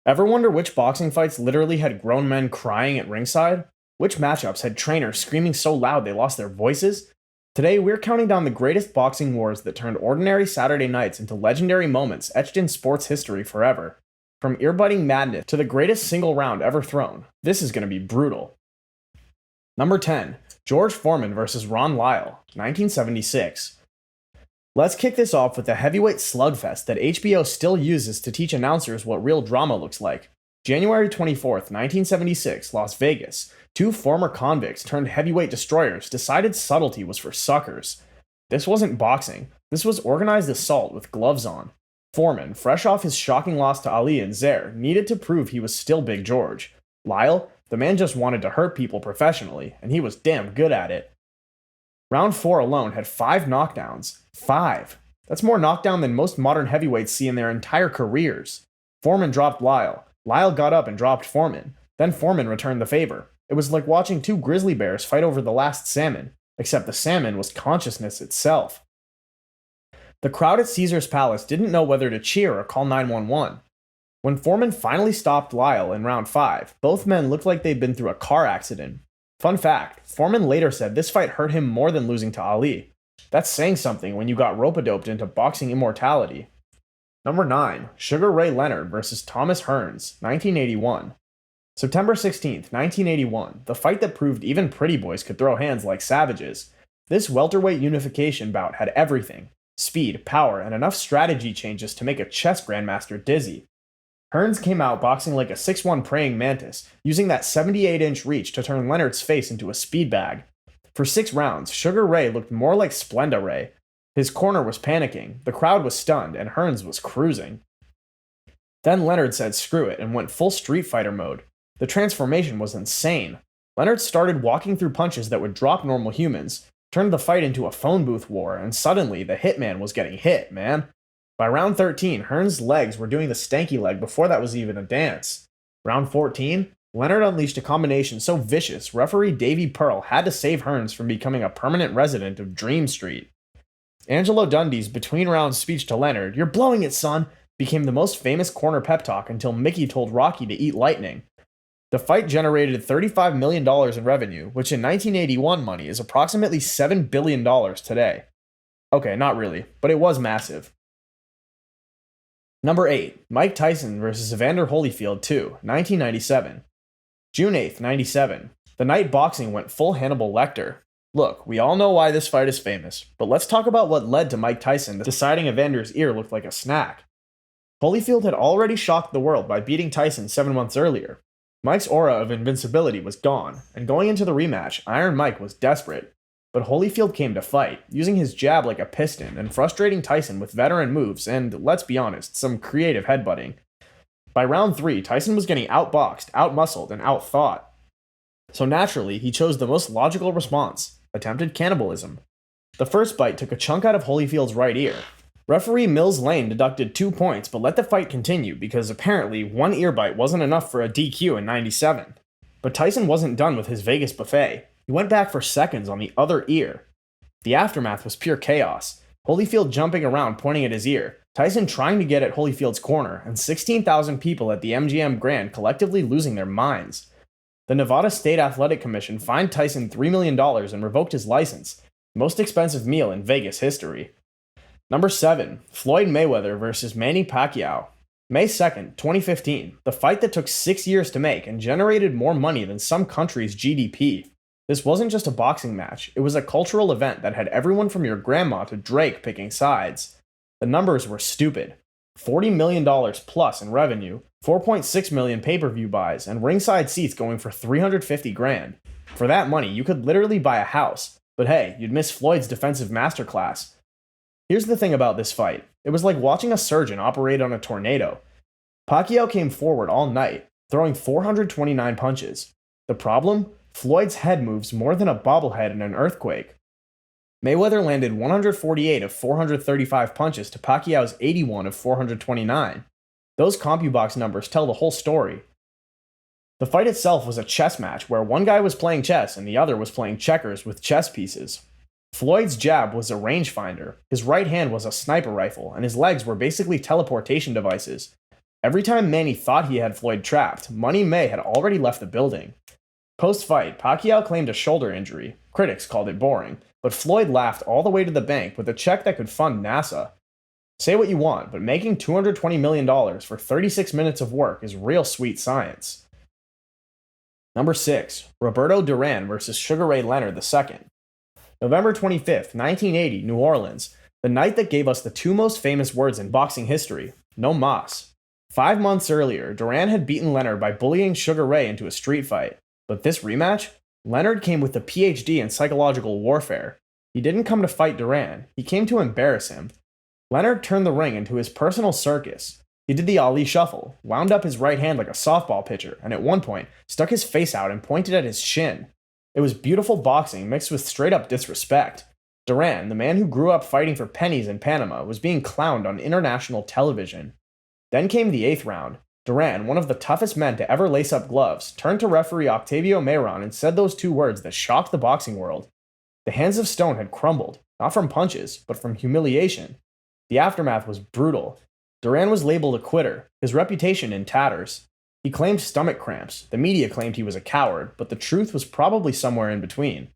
Ever wonder which boxing fights literally had grown men crying at ringside? Which matchups had trainers screaming so loud they lost their voices? Today, we're counting down the greatest boxing wars that turned ordinary Saturday nights into legendary moments etched in sports history forever. From ear-biting madness to the greatest single round ever thrown, this is going to be brutal. Number 10. George Foreman vs. Ron Lyle, 1976. Let's kick this off with a heavyweight slugfest that HBO still uses to teach announcers what real drama looks like. January 24th, 1976, Las Vegas. Two former convicts turned heavyweight destroyers decided subtlety was for suckers. This wasn't boxing. This was organized assault with gloves on. Foreman, fresh off his shocking loss to Ali and Zaire, needed to prove he was still Big George. Lyle, the man just wanted to hurt people professionally, and he was damn good at it. Round 4 alone had 5 knockdowns. 5. That's more knockdown than most modern heavyweights see in their entire careers. Foreman dropped Lyle. Lyle got up and dropped Foreman. Then Foreman returned the favor. It was like watching two grizzly bears fight over the last salmon, except the salmon was consciousness itself. The crowd at Caesar's Palace didn't know whether to cheer or call 911. When Foreman finally stopped Lyle in round 5, both men looked like they'd been through a car accident. Fun fact, Foreman later said this fight hurt him more than losing to Ali. That's saying something when you got rope-a-doped into boxing immortality. Number 9. Sugar Ray Leonard vs. Thomas Hearns, 1981. September 16th, 1981, the fight that proved even pretty boys could throw hands like savages. This welterweight unification bout had everything: speed, power, and enough strategy changes to make a chess grandmaster dizzy. Hearns came out boxing like a 6'1" praying mantis, using that 78-inch reach to turn Leonard's face into a speed bag. For 6 rounds, Sugar Ray looked more like Splenda Ray. His corner was panicking, the crowd was stunned, and Hearns was cruising. Then Leonard said screw it and went full Street Fighter mode. The transformation was insane. Leonard started walking through punches that would drop normal humans, turned the fight into a phone booth war, and suddenly the hitman was getting hit, man. By round 13, Hearns' legs were doing the stanky leg before that was even a dance. Round 14, Leonard unleashed a combination so vicious, referee Davey Pearl had to save Hearns from becoming a permanent resident of Dream Street. Angelo Dundee's between-round speech to Leonard, "You're blowing it, son," became the most famous corner pep talk until Mickey told Rocky to eat lightning. The fight generated $35 million in revenue, which in 1981 money is approximately $7 billion today. Okay, not really, but it was massive. Number 8. Mike Tyson vs. Evander Holyfield 2, 1997. June 8th, 97. The night boxing went full Hannibal Lecter. Look, we all know why this fight is famous, but let's talk about what led to Mike Tyson deciding Evander's ear looked like a snack. Holyfield had already shocked the world by beating Tyson 7 months earlier. Mike's aura of invincibility was gone, and going into the rematch, Iron Mike was desperate. But Holyfield came to fight, using his jab like a piston and frustrating Tyson with veteran moves and, let's be honest, some creative headbutting. By round 3, Tyson was getting outboxed, outmuscled, and outthought. So naturally, he chose the most logical response: attempted cannibalism. The first bite took a chunk out of Holyfield's right ear. Referee Mills Lane deducted 2 points but let the fight continue because apparently one ear bite wasn't enough for a DQ in 97. But Tyson wasn't done with his Vegas buffet. He went back for seconds on the other ear. The aftermath was pure chaos. Holyfield jumping around pointing at his ear, Tyson trying to get at Holyfield's corner, and 16,000 people at the MGM Grand collectively losing their minds. The Nevada State Athletic Commission fined Tyson $3 million and revoked his license, the most expensive meal in Vegas history. Number 7. Floyd Mayweather vs. Manny Pacquiao. May 2nd, 2015, the fight that took 6 years to make and generated more money than some countries' GDP. This wasn't just a boxing match, it was a cultural event that had everyone from your grandma to Drake picking sides. The numbers were stupid. $40 million plus in revenue, 4.6 million pay-per-view buys, and ringside seats going for $350,000. For that money, you could literally buy a house. But hey, you'd miss Floyd's defensive masterclass. Here's the thing about this fight. It was like watching a surgeon operate on a tornado. Pacquiao came forward all night, throwing 429 punches. The problem? Floyd's head moves more than a bobblehead in an earthquake. Mayweather landed 148 of 435 punches to Pacquiao's 81 of 429. Those CompuBox numbers tell the whole story. The fight itself was a chess match where one guy was playing chess and the other was playing checkers with chess pieces. Floyd's jab was a rangefinder, his right hand was a sniper rifle, and his legs were basically teleportation devices. Every time Manny thought he had Floyd trapped, Money May had already left the building. Post-fight, Pacquiao claimed a shoulder injury. Critics called it boring, but Floyd laughed all the way to the bank with a check that could fund NASA. Say what you want, but making $220 million for 36 minutes of work is real sweet science. Number 6. Roberto Duran versus Sugar Ray Leonard II. November 25th, 1980, New Orleans. The night that gave us the two most famous words in boxing history, no mas. 5 months earlier, Duran had beaten Leonard by bullying Sugar Ray into a street fight. But this rematch? Leonard came with a PhD in psychological warfare. He didn't come to fight Duran, he came to embarrass him. Leonard turned the ring into his personal circus. He did the Ali shuffle, wound up his right hand like a softball pitcher, and at one point, stuck his face out and pointed at his shin. It was beautiful boxing mixed with straight-up disrespect. Duran, the man who grew up fighting for pennies in Panama, was being clowned on international television. Then came the 8th round. Duran, one of the toughest men to ever lace up gloves, turned to referee Octavio Mayron and said those two words that shocked the boxing world. The hands of stone had crumbled, not from punches, but from humiliation. The aftermath was brutal. Duran was labeled a quitter, his reputation in tatters. He claimed stomach cramps, the media claimed he was a coward, but the truth was probably somewhere in between.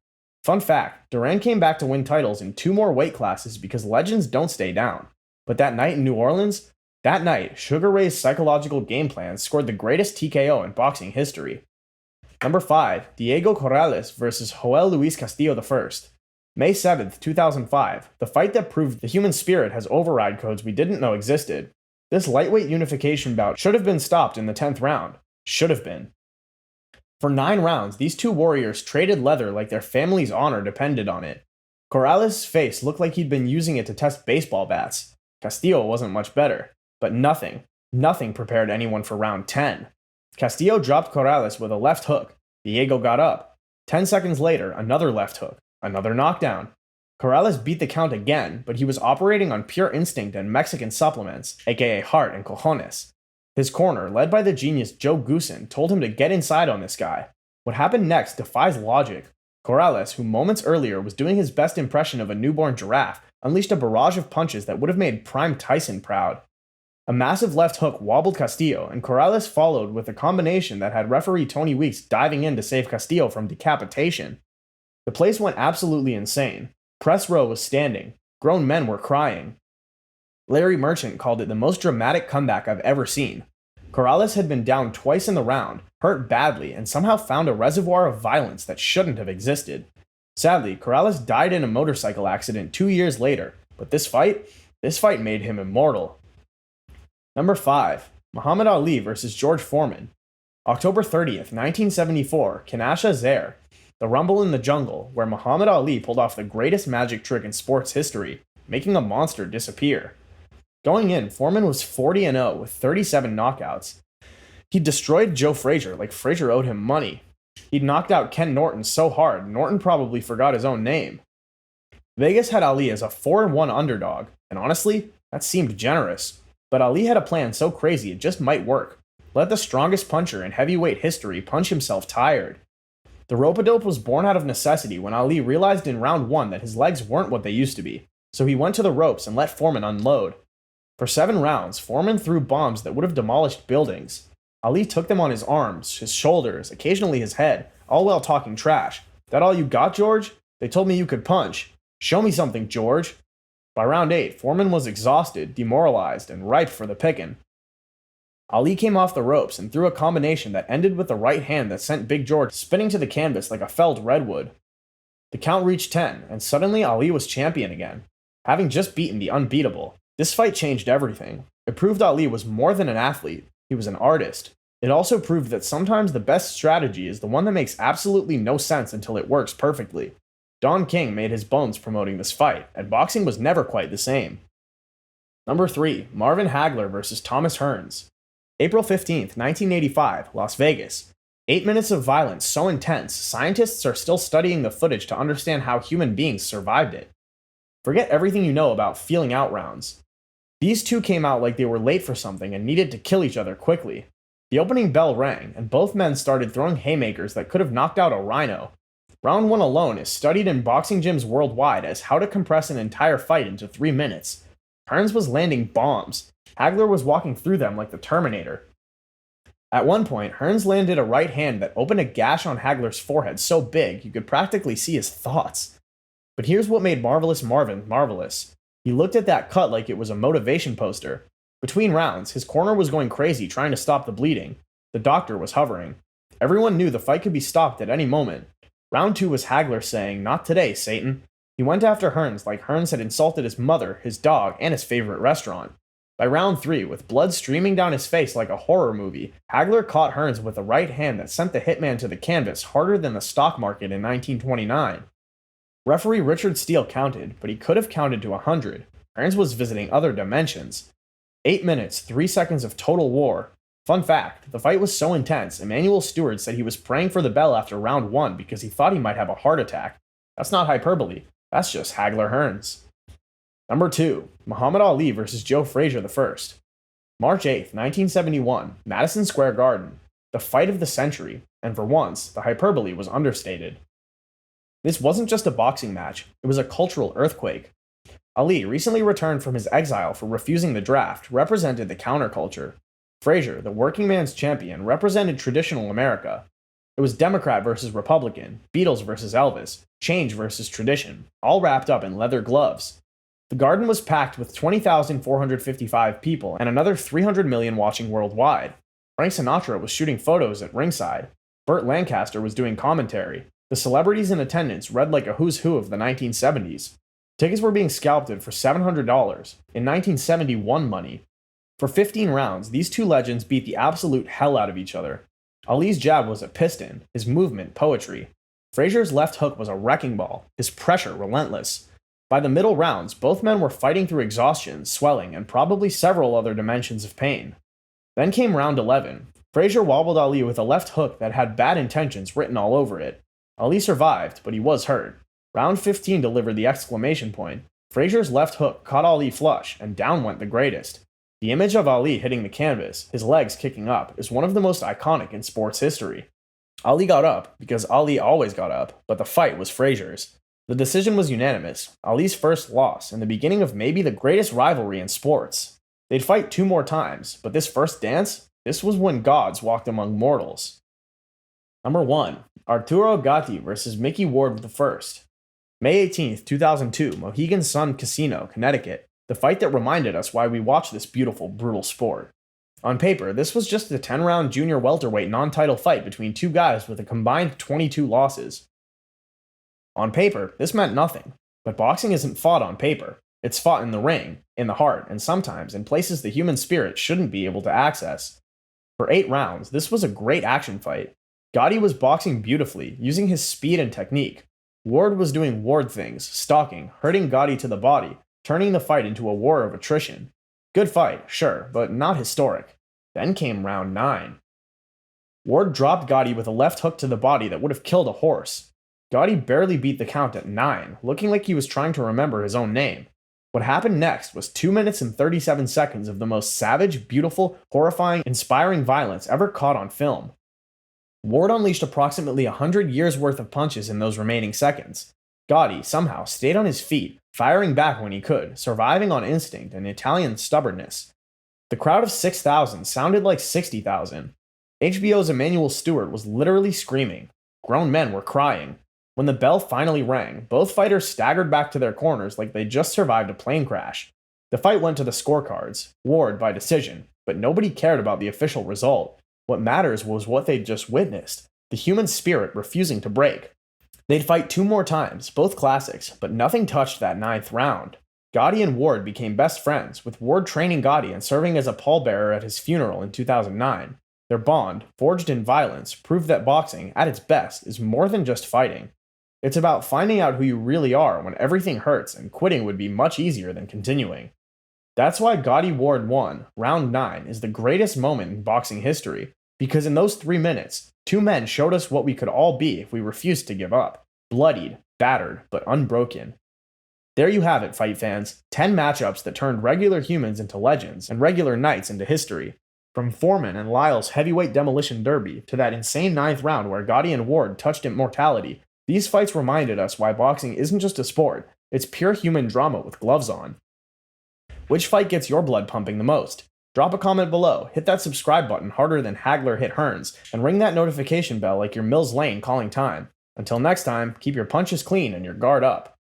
Fun fact, Duran came back to win titles in 2 more weight classes because legends don't stay down. But that night in New Orleans, Sugar Ray's psychological game plan scored the greatest TKO in boxing history. Number 5, Diego Corrales versus Joel Luis Castillo I. May 7th, 2005, the fight that proved the human spirit has override codes we didn't know existed. This lightweight unification bout should have been stopped in the 10th round. Should have been. For 9 rounds, these two warriors traded leather like their family's honor depended on it. Corrales' face looked like he'd been using it to test baseball bats. Castillo wasn't much better. But nothing prepared anyone for round 10. Castillo dropped Corrales with a left hook. Diego got up. 10 seconds later, another left hook. Another knockdown. Corrales beat the count again, but he was operating on pure instinct and Mexican supplements, aka heart and cojones. His corner, led by the genius Joe Goosen, told him to get inside on this guy. What happened next defies logic. Corrales, who moments earlier was doing his best impression of a newborn giraffe, unleashed a barrage of punches that would have made prime Tyson proud. A massive left hook wobbled Castillo, and Corrales followed with a combination that had referee Tony Weeks diving in to save Castillo from decapitation. The place went absolutely insane. Press row was standing. Grown men were crying. Larry Merchant called it the most dramatic comeback I've ever seen. Corrales had been down twice in the round, hurt badly, and somehow found a reservoir of violence that shouldn't have existed. Sadly, Corrales died in a motorcycle accident 2 years later, but this fight made him immortal. Number 5, Muhammad Ali versus George Foreman. October 30th, 1974, Kanasha Zaire. The Rumble in the Jungle, where Muhammad Ali pulled off the greatest magic trick in sports history, making a monster disappear. Going in, Foreman was 40-0 with 37 knockouts. He destroyed Joe Frazier like Frazier owed him money. He'd knocked out Ken Norton so hard, Norton probably forgot his own name. Vegas had Ali as a 4-1 underdog, and honestly, that seemed generous. But Ali had a plan so crazy it just might work. Let the strongest puncher in heavyweight history punch himself tired. The rope-a-dope was born out of necessity when Ali realized in round 1 that his legs weren't what they used to be, so he went to the ropes and let Foreman unload. For 7 rounds, Foreman threw bombs that would have demolished buildings. Ali took them on his arms, his shoulders, occasionally his head, all while talking trash. "That all you got, George? They told me you could punch. Show me something, George." By round 8, Foreman was exhausted, demoralized, and ripe for the pickin'. Ali came off the ropes and threw a combination that ended with a right hand that sent Big George spinning to the canvas like a felled redwood. The count reached 10, and suddenly Ali was champion again. Having just beaten the unbeatable, this fight changed everything. It proved Ali was more than an athlete, he was an artist. It also proved that sometimes the best strategy is the one that makes absolutely no sense until it works perfectly. Don King made his bones promoting this fight, and boxing was never quite the same. Number 3, Marvin Hagler versus Thomas Hearns. April 15th, 1985, Las Vegas. 8 minutes of violence so intense, scientists are still studying the footage to understand how human beings survived it. Forget everything you know about feeling out rounds. These two came out like they were late for something and needed to kill each other quickly. The opening bell rang, and both men started throwing haymakers that could have knocked out a rhino. Round 1 alone is studied in boxing gyms worldwide as how to compress an entire fight into 3 minutes. Hearns was landing bombs. Hagler was walking through them like the Terminator. At one point, Hearns landed a right hand that opened a gash on Hagler's forehead so big you could practically see his thoughts. But here's what made Marvelous Marvin marvelous. He looked at that cut like it was a motivation poster. Between rounds, his corner was going crazy trying to stop the bleeding. The doctor was hovering. Everyone knew the fight could be stopped at any moment. Round 2 was Hagler saying, "Not today, Satan." He went after Hearns like Hearns had insulted his mother, his dog, and his favorite restaurant. By round 3, with blood streaming down his face like a horror movie, Hagler caught Hearns with a right hand that sent the hitman to the canvas harder than the stock market in 1929. Referee Richard Steele counted, but he could have counted to 100. Hearns was visiting other dimensions. 8 minutes, 3 seconds of total war. Fun fact, the fight was so intense, Emmanuel Stewart said he was praying for the bell after round 1 because he thought he might have a heart attack. That's not hyperbole, that's just Hagler Hearns. Number 2, Muhammad Ali vs. Joe Frazier I. March 8, 1971, Madison Square Garden. The fight of the century, and for once, the hyperbole was understated. This wasn't just a boxing match, it was a cultural earthquake. Ali, recently returned from his exile for refusing the draft, represented the counterculture. Frazier, the working man's champion, represented traditional America. It was Democrat versus Republican, Beatles versus Elvis, change versus tradition, all wrapped up in leather gloves. The Garden was packed with 20,455 people and another 300 million watching worldwide. Frank Sinatra was shooting photos at ringside. Burt Lancaster was doing commentary. The celebrities in attendance read like a who's who of the 1970s. Tickets were being scalped for $700 in 1971 money. For 15 rounds, these two legends beat the absolute hell out of each other. Ali's jab was a piston, his movement poetry. Frazier's left hook was a wrecking ball, his pressure relentless. By the middle rounds, both men were fighting through exhaustion, swelling, and probably several other dimensions of pain. Then came round 11. Frazier wobbled Ali with a left hook that had bad intentions written all over it. Ali survived, but he was hurt. Round 15 delivered the exclamation point. Frazier's left hook caught Ali flush, and down went the greatest. The image of Ali hitting the canvas, his legs kicking up, is one of the most iconic in sports history. Ali got up, because Ali always got up, but the fight was Frazier's. The decision was unanimous, Ali's first loss, and the beginning of maybe the greatest rivalry in sports. They'd fight 2 more times, but this first dance, this was when gods walked among mortals. Number 1, Arturo Gatti vs. Mickey Ward I. May 18, 2002, Mohegan Sun Casino, Connecticut. The fight that reminded us why we watch this beautiful, brutal sport. On paper, this was just a 10-round junior welterweight non-title fight between two guys with a combined 22 losses. On paper, this meant nothing, but boxing isn't fought on paper. It's fought in the ring, in the heart, and sometimes in places the human spirit shouldn't be able to access. For 8 rounds, this was a great action fight. Gatti was boxing beautifully, using his speed and technique. Ward was doing Ward things, stalking, hurting Gatti to the body, turning the fight into a war of attrition. Good fight, sure, but not historic. Then came round 9. Ward dropped Gatti with a left hook to the body that would have killed a horse. Gatti barely beat the count at 9, looking like he was trying to remember his own name. What happened next was 2 minutes and 37 seconds of the most savage, beautiful, horrifying, inspiring violence ever caught on film. Ward unleashed approximately 100 years' worth of punches in those remaining seconds. Gatti, somehow, stayed on his feet, firing back when he could, surviving on instinct and Italian stubbornness. The crowd of 6,000 sounded like 60,000. HBO's Emmanuel Stewart was literally screaming. Grown men were crying. When the bell finally rang, both fighters staggered back to their corners like they just survived a plane crash. The fight went to the scorecards, Ward by decision, but nobody cared about the official result. What matters was what they'd just witnessed, the human spirit refusing to break. They'd fight 2 more times, both classics, but nothing touched that 9th round. Gatti and Ward became best friends, with Ward training Gatti and serving as a pallbearer at his funeral in 2009. Their bond, forged in violence, proved that boxing, at its best, is more than just fighting. It's about finding out who you really are when everything hurts, and quitting would be much easier than continuing. That's why Gatti Ward won, round 9, is the greatest moment in boxing history, because in those 3 minutes, 2 men showed us what we could all be if we refused to give up. Bloodied, battered, but unbroken. There you have it, fight fans. 10 matchups that turned regular humans into legends and regular nights into history. From Foreman and Lyle's heavyweight demolition derby to that insane 9th round where Gatti and Ward touched immortality, these fights reminded us why boxing isn't just a sport, it's pure human drama with gloves on. Which fight gets your blood pumping the most? Drop a comment below, hit that subscribe button harder than Hagler hit Hearns, and ring that notification bell like you're Mills Lane calling time. Until next time, keep your punches clean and your guard up.